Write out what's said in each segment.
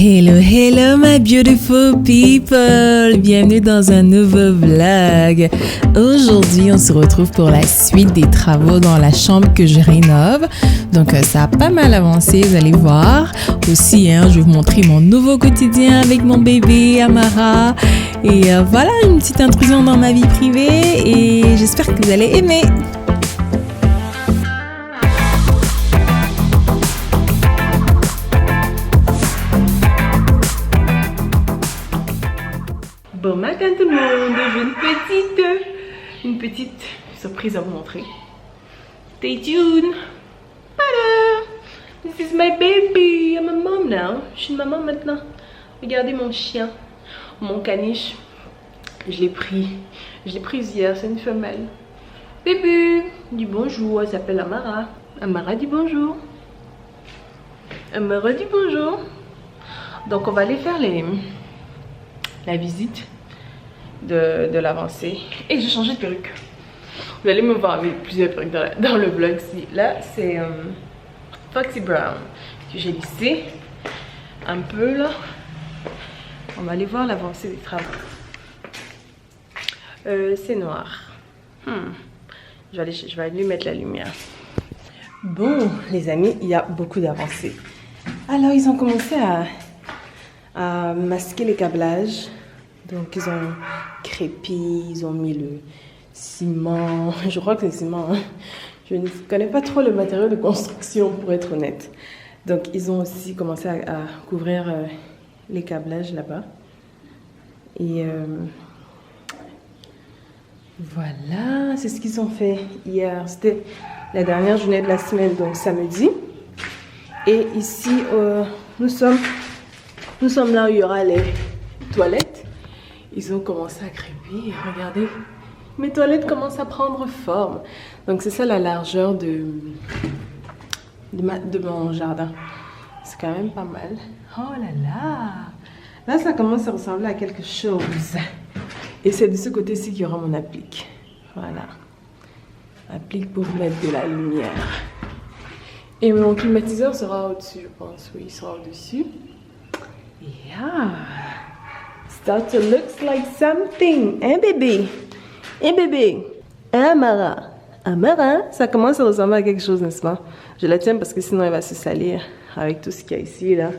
Hello, hello my beautiful people! Bienvenue dans un nouveau vlog. Aujourd'hui, on se retrouve pour la suite des travaux dans la chambre que je rénove. Donc, ça a pas mal avancé, vous allez voir. Aussi, je vais vous montrer mon nouveau quotidien avec mon bébé Amara. Et voilà, une petite intrusion dans ma vie privée et j'espère que vous allez aimer. Bon matin tout le monde, j'ai une petite surprise à vous montrer. Stay tuned. Tada! This is my baby. I'm a mom now. Je suis une maman maintenant. Regardez mon chien, mon caniche. Je l'ai pris hier, c'est une femelle. Bébé, dis bonjour, elle s'appelle Amara. Amara dit bonjour. Amara dit bonjour. Donc on va aller faire la visite de l'avancée. Et j'ai changé de perruque. Vous allez me voir avec plusieurs perruques dans le vlog. Là, c'est Foxy Brown que j'ai lissé un peu là. On va aller voir l'avancée des travaux. C'est noir. Je vais aller lui mettre la lumière. Bon, les amis, il y a beaucoup d'avancées. Alors, ils ont commencé à masquer les câblages. Donc ils ont crépi, ils ont mis le ciment. Je crois que c'est ciment. Je ne connais pas trop le matériau de construction pour être honnête. Donc ils ont aussi commencé à couvrir les câblages là-bas. Et voilà, c'est ce qu'ils ont fait hier. C'était la dernière journée de la semaine, donc samedi. Et ici, nous sommes là où il y aura les toilettes. Ils ont commencé à crépir. Regardez, mes toilettes commencent à prendre forme. Donc c'est ça la largeur de mon jardin. C'est quand même pas mal. Oh là là! Là, ça commence à ressembler à quelque chose. Et c'est de ce côté-ci qu'il y aura mon applique. Voilà. Applique pour mettre de la lumière. Et mon climatiseur sera au-dessus, je pense. Oui, il sera au-dessus. Yeah! Start to look like something. Hein, bébé? Hein, bébé? Hein, Amara? Amara, ça commence à ressembler à quelque chose, n'est-ce pas? Je la tiens parce que sinon elle va se salir avec tout ce qu'il y a ici, là.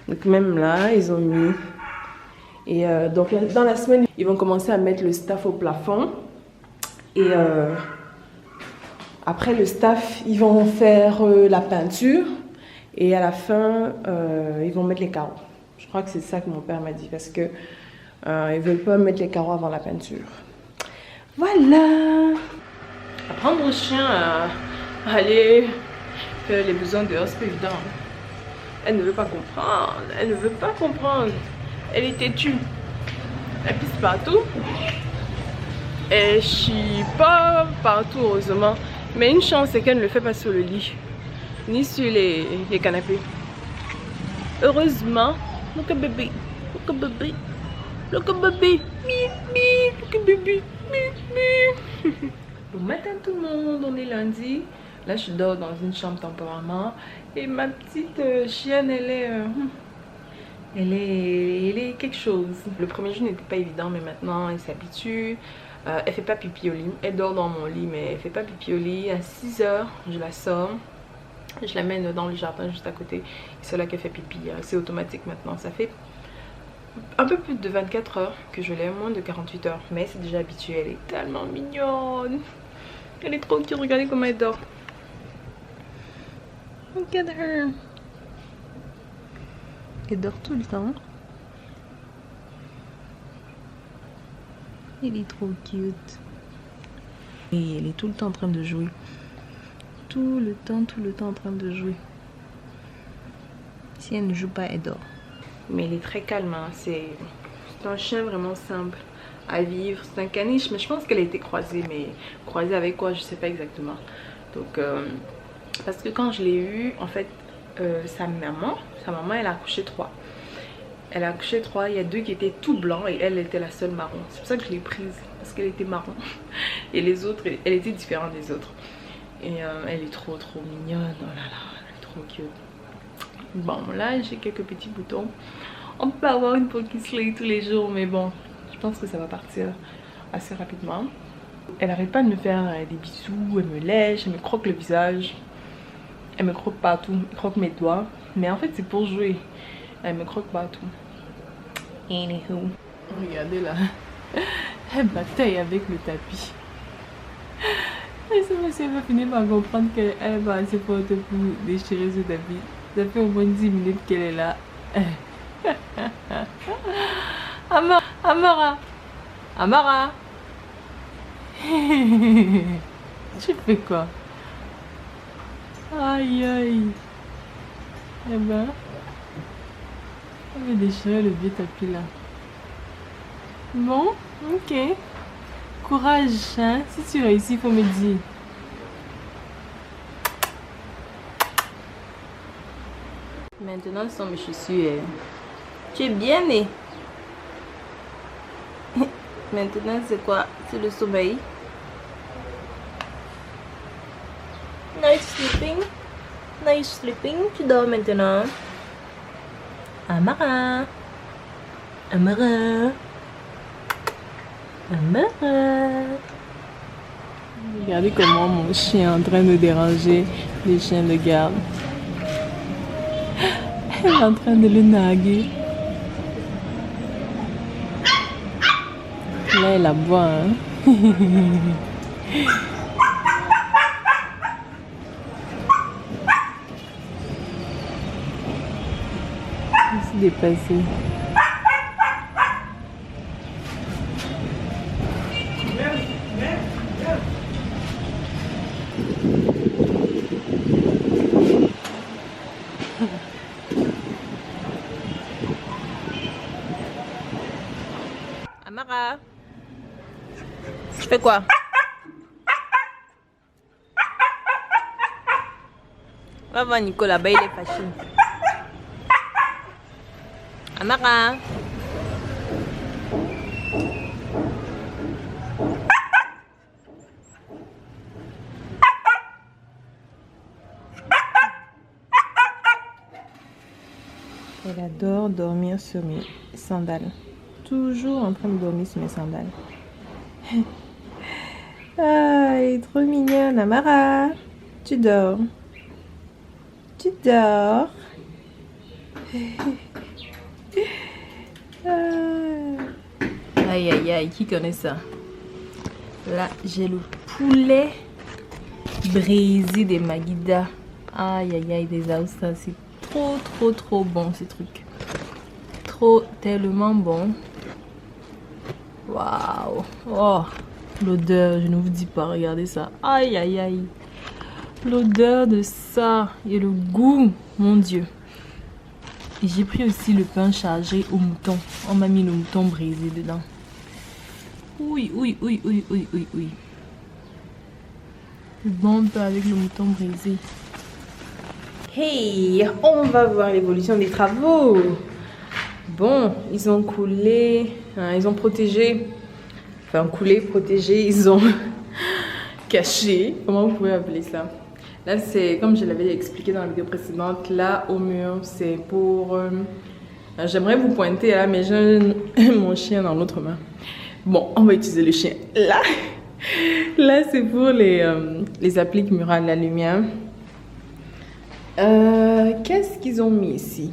Donc même là, ils ont mis. Et donc dans la semaine, ils vont commencer à mettre le staff au plafond. Et après le staff, ils vont faire la peinture. Et à la fin, ils vont mettre les carreaux. Je crois que c'est ça que mon père m'a dit parce que ils veulent pas mettre les carreaux avant la peinture. Voilà. Apprendre au chien à aller faire les besoins dehors, c'est pas évident. Elle ne veut pas comprendre. Elle ne veut pas comprendre. Elle est têtue. Elle pisse partout. Elle chie pas partout, heureusement. Mais une chance, c'est qu'elle ne le fait pas sur le lit, ni sur les canapés. Heureusement. Look at baby. Look at baby. Look at baby. Look at baby. Bon matin tout le monde, on est lundi. Là, je dors dans une chambre temporairement. Et ma petite chienne, elle est quelque chose. Le premier jour n'était pas évident, mais maintenant, elle s'habitue. Elle fait pas pipi au lit. Elle dort dans mon lit, mais elle fait pas pipi au lit. À 6 h, je la sors. Je la mène dans le jardin juste à côté. C'est là qu'elle fait pipi. C'est automatique maintenant. Ça fait un peu plus de 24 heures que je l'ai, moins de 48 heures. Mais c'est déjà habitué. Elle est tellement mignonne. Elle est trop cute. Regardez comment elle dort. Look at her. Elle dort tout le temps. Elle est trop cute. Et elle est tout le temps en train de jouer. Tout le temps en train de jouer. Si elle ne joue pas, elle dort. Mais elle est très calme, hein. C'est un chien vraiment simple à vivre. C'est un caniche, mais je pense qu'elle a été croisée. Mais croisée avec quoi, je sais pas exactement. Donc, parce que quand je l'ai eu, en fait, sa maman, elle a accouché 3. Elle a accouché 3, il y a 2 qui étaient tout blancs et elle était la seule marron. C'est pour ça que je l'ai prise, parce qu'elle était marron. Et les autres, elle était différente des autres. Et elle est trop mignonne, oh là là, elle est trop cute. Bon, là, j'ai quelques petits boutons. On peut pas avoir une peau qui se laye tous les jours, mais bon, je pense que ça va partir assez rapidement. Elle arrête pas de me faire des bisous, elle me lèche, elle me croque le visage. Elle me croque partout, elle croque mes doigts. Mais en fait, c'est pour jouer. Elle me croque partout. Anywho. Regardez là. Elle bataille avec le tapis. Et ce monsieur va finir par comprendre qu'elle va assez forte pour déchirer ce tapis. Ça fait au moins 10 minutes qu'elle est là. Amara, Amara, Amara. Tu fais quoi? Aïe aïe. Eh ben, on va déchirer le vieux tapis là. Bon, ok. Courage, hein. Si tu réussis, faut me dire. Maintenant, ce sont mes chaussures. Tu es bien né. Maintenant, c'est quoi? C'est le sommeil. Nice sleeping. Nice sleeping. Tu dors maintenant. Amara. Amara. Amara. Regardez comment mon chien est en train de déranger les chiens de garde. Elle est en train de le narguer. Là, elle aboie, hein. Il s'est dépassé. Amara, tu fais quoi? Va voir Nicolas, bah il est fâché. Amara. Elle adore dormir sur mes sandales. Toujours en train de dormir sur mes sandales. Ah, elle est trop mignonne, Amara. Tu dors. Tu dors. Aïe, aïe, aïe, qui connaît ça? Là, j'ai le poulet brisé des Magida. Aïe, aïe, aïe, des Aoussa. C'est trop, trop, trop bon, ces trucs. Trop, tellement bon. Waouh. Oh, l'odeur, je ne vous dis pas, regardez ça. Aïe, aïe, aïe. L'odeur de ça et le goût, mon Dieu. Et j'ai pris aussi le pain chargé au mouton. On m'a mis le mouton brisé dedans. Oui, oui, oui, oui, oui, oui, oui. Le bon pain avec le mouton brisé. Hey, on va voir l'évolution des travaux. Bon, ils ont coulé, hein, ils ont protégé. Enfin, coulé, protégé, ils ont caché. Comment vous pouvez appeler ça? Là, c'est comme je l'avais expliqué dans la vidéo précédente, là au mur, c'est pour... j'aimerais vous pointer là, mais j'ai mon chien dans l'autre main. Bon, on va utiliser le chien là. Là, c'est pour les appliques murales, la lumière. Qu'est-ce qu'ils ont mis ici?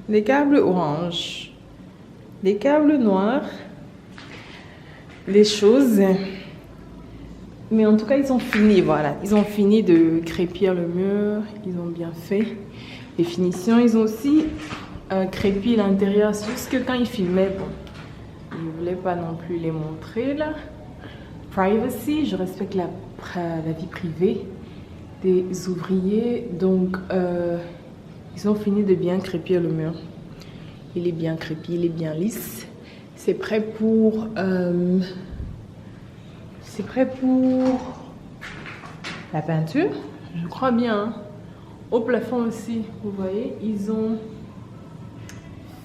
Des câbles orange, des câbles noirs, des choses... Mais en tout cas, ils ont fini, voilà. Ils ont fini de crépir le mur. Ils ont bien fait les finitions. Ils ont aussi crépi l'intérieur. C'est juste que quand ils filmaient, bon, ils ne voulaient pas non plus les montrer, là. Privacy, je respecte la vie privée des ouvriers. Donc, ils ont fini de bien crépir le mur. Il est bien crépi, il est bien lisse. C'est prêt pour... c'est prêt pour la peinture, je crois bien. Hein. Au plafond aussi, vous voyez, ils ont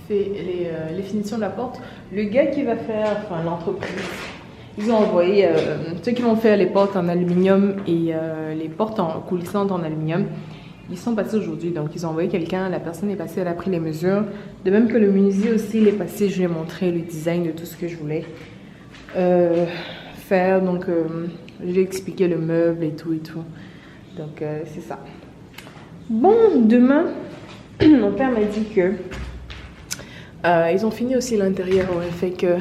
fait les finitions de la porte. Le gars qui va faire, enfin l'entreprise, ils ont envoyé ceux qui vont faire les portes en aluminium et les portes coulissantes en aluminium. Ils sont passés aujourd'hui, donc ils ont envoyé quelqu'un, la personne est passée, elle a pris les mesures. De même que le menuisier aussi, il est passé, je lui ai montré le design de tout ce que je voulais faire. Donc, je lui ai expliqué le meuble et tout. Donc, c'est ça. Bon, demain, mon père m'a dit que ils ont fini aussi l'intérieur. Ouais, fait que,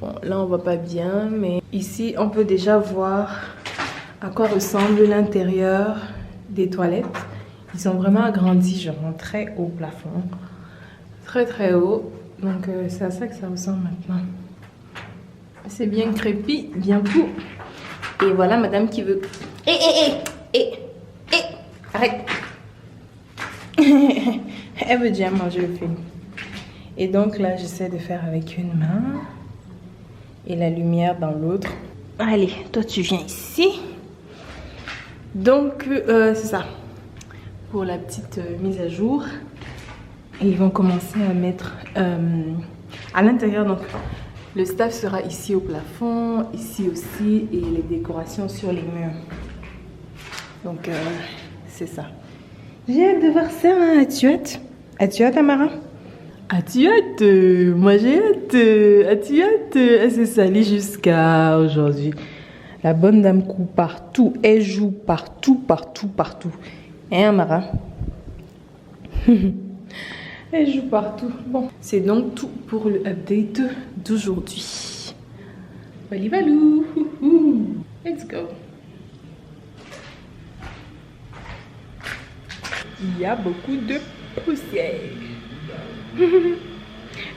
bon, là, on voit pas bien, mais ici, on peut déjà voir à quoi ressemble l'intérieur des toilettes. Ils ont vraiment agrandi, genre très haut plafond, très haut. Donc c'est à ça que ça ressemble maintenant. C'est bien crépi, bien tout. Et voilà madame qui veut... Arrête. Elle veut déjà manger le film. Et donc là j'essaie de faire avec une main et la lumière dans l'autre. Allez, toi tu viens ici. Donc, c'est ça. Pour la petite mise à jour. Et ils vont commencer à mettre à l'intérieur. Donc, le staff sera ici au plafond, ici aussi, et les décorations sur les murs. Donc, c'est ça. J'ai hâte de voir ça. Hein. As-tu hâte? As-tu hâte, Amara? As-tu hâte? Moi, j'ai hâte. As-tu hâte? Elle s'est salie jusqu'à aujourd'hui. La bonne dame court partout. Elle joue partout. Hein, Amara? Elle joue partout. Bon, c'est donc tout pour le update d'aujourd'hui. Valou. Let's go. Il y a beaucoup de poussière.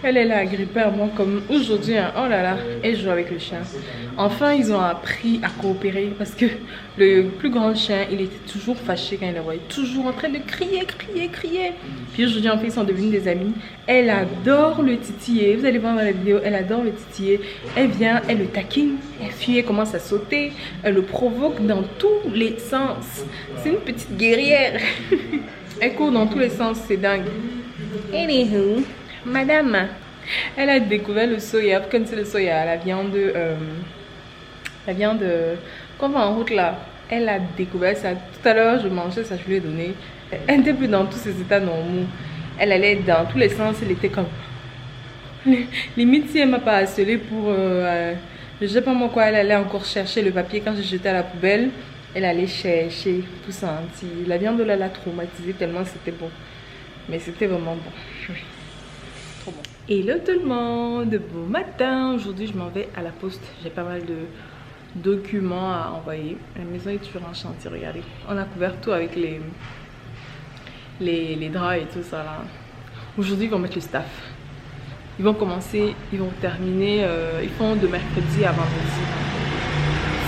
Elle est là agrippée à moi comme aujourd'hui. Hein. Oh là là, elle joue avec le chien. Enfin, ils ont appris à coopérer parce que le plus grand chien, il était toujours fâché quand il la voyait. Toujours en train de crier. Puis aujourd'hui, en fait, ils sont devenus des amis. Elle adore le titiller. Vous allez voir dans la vidéo, elle adore le titiller. Elle vient, elle le taquine. Elle fuit, elle commence à sauter. Elle le provoque dans tous les sens. C'est une petite guerrière. Elle court dans tous les sens, c'est dingue. Anywho, madame, elle a découvert le soya. Vous connaissez le soya, la viande qu'on va en route là. Elle a découvert ça. Tout à l'heure, je mangeais ça, je lui ai donné. Elle n'était plus dans tous ses états normaux. Elle allait dans tous les sens, elle était comme... Limite, si elle m'a pas harcelé pour... je sais pas moi quoi, elle allait encore chercher le papier quand j'ai jeté à la poubelle. Elle allait chercher tout ça. La viande là l'a traumatisée tellement c'était bon. Mais c'était vraiment bon. Trop bon. Hello tout le monde, bon matin. Aujourd'hui je m'en vais à la poste. J'ai pas mal de documents à envoyer. La maison est toujours en chantier, regardez. On a couvert tout avec les draps et tout ça là. Aujourd'hui ils vont mettre le staff. Ils vont commencer, ils vont terminer, ils font de mercredi à vendredi.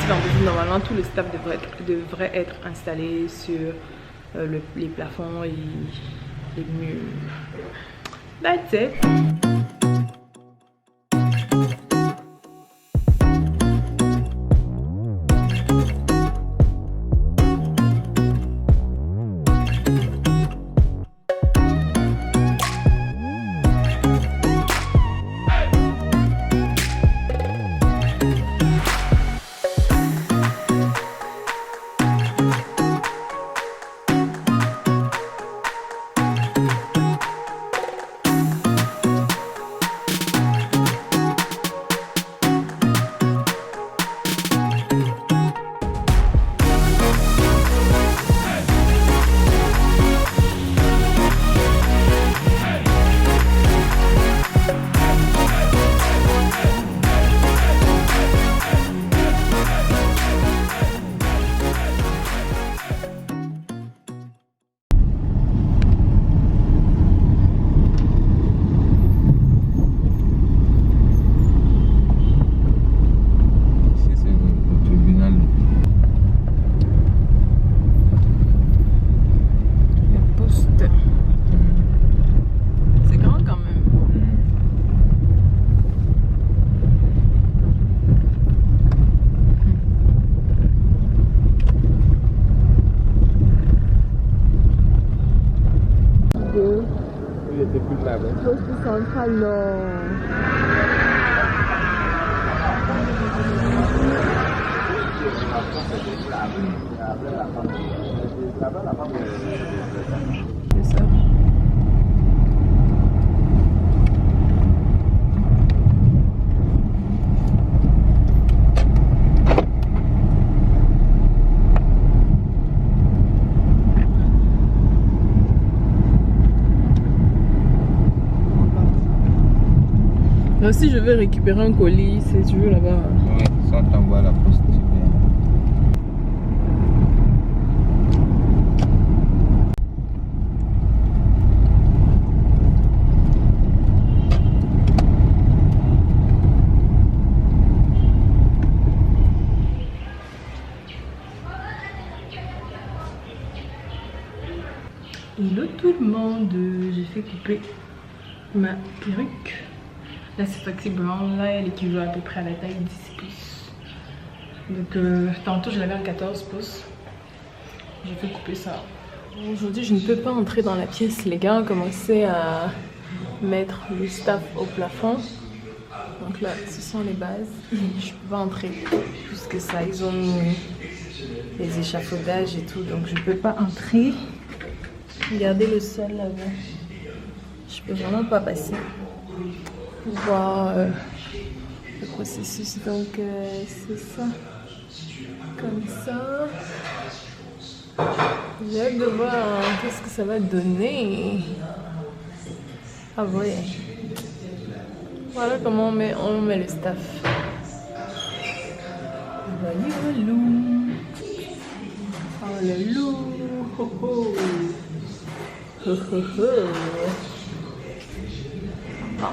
Vendredi, normalement tout le staff devrait être installé sur les plafonds et les murs. That's it. Poste central, non. C'est ça. Là, si je veux récupérer un colis, c'est toujours là-bas. Oui, ça t'envoie à la poste. Hello tout le monde, j'ai fait couper ma perruque. Là c'est flexible, là elle équivaut à peu près à la taille 10 pouces. Donc tantôt je l'avais en 14 pouces. J'ai fait couper ça. Aujourd'hui je ne peux pas entrer dans la pièce, les gars ont commencé à mettre le staff au plafond. Donc là ce sont les bases, je peux pas entrer plus que ça, ils ont mis les échafaudages et tout donc je peux pas entrer. Regardez le sol là-bas. Je peux vraiment pas passer. Voir le processus. Donc c'est ça. Comme ça. J'ai hâte de voir qu'est-ce que ça va donner. Ah ouais. Voilà comment on met le staff. Voilà, loup. Oh le loup. Ho ho. Ho ho ho. Ah.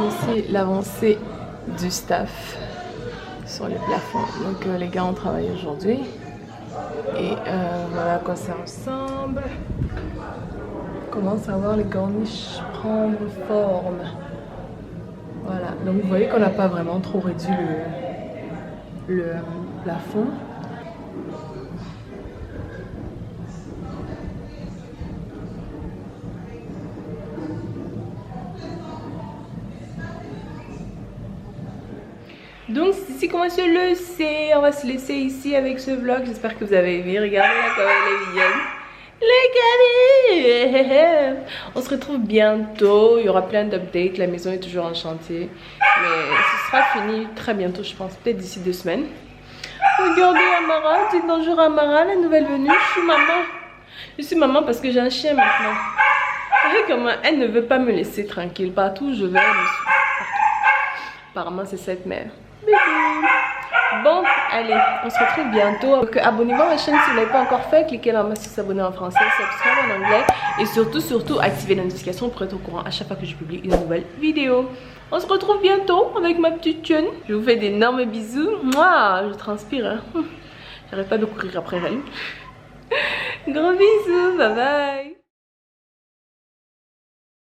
Ici l'avancée du staff sur les plafonds. Donc les gars ont travaillé aujourd'hui et voilà à quoi ça ressemble. On commence à voir les corniches prendre forme. Voilà, donc vous voyez qu'on n'a pas vraiment trop réduit le plafond. Donc si comment se le sait, on va se laisser ici avec ce vlog. J'espère que vous avez aimé. Regardez là comme elle est mignonne. Regardez. On se retrouve bientôt. Il y aura plein d'updates. La maison est toujours en chantier. Mais ce sera fini très bientôt, je pense. Peut-être d'ici 2 semaines. Regardez Amara. Dites bonjour à Amara, la nouvelle venue. Je suis maman. Je suis maman parce que j'ai un chien maintenant. Vous voyez comment elle ne veut pas me laisser tranquille. Partout où je vais, elle me suit. Apparemment, c'est cette mère. Bon, allez, on se retrouve bientôt. Donc, abonnez-vous à ma chaîne si vous ne l'avez pas encore fait. Cliquez là-bas sur s'abonner en français, subscribe en anglais. Et surtout, activez la notification pour être au courant à chaque fois que je publie une nouvelle vidéo. On se retrouve bientôt avec ma petite chaîne. Je vous fais d'énormes bisous. Moi, je transpire. Hein. J'arrête pas de courir après elle. Gros bisous, bye bye.